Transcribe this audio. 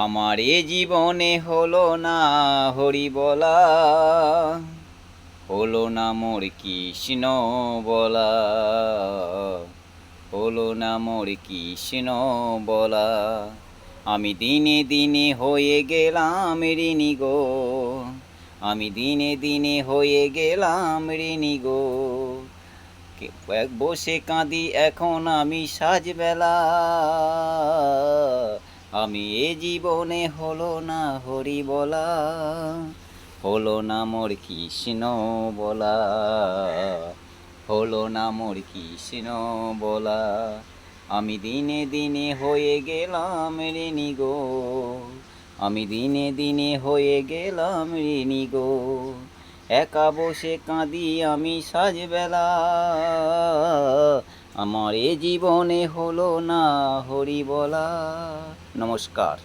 আমার এ জীবনে হলো না হরি বলা, হলো না মোর কৃষ্ণ বলা, হলো না মোর কৃষ্ণ বলা। আমি দিনে দিনে হয়ে গেলাম ঋণী গো, আমি দিনে দিনে হয়ে গেলাম ঋণী গো। এক বসে কাঁদি এখন আমি সাজবেলা, আমি এ জীবনে হলো না হরি বলা, হলো না মোর কৃষ্ণ বলা, হলো না মোর কৃষ্ণ বলা। আমি দিনে দিনে হয়ে গেলাম ঋণী গো, আমি দিনে দিনে হয়ে গেলাম ঋণী গো। একা বসে কাঁদি আমি সাজবেলা, আমার এ জীবনে হলো না হরি বলা। নমস্কার।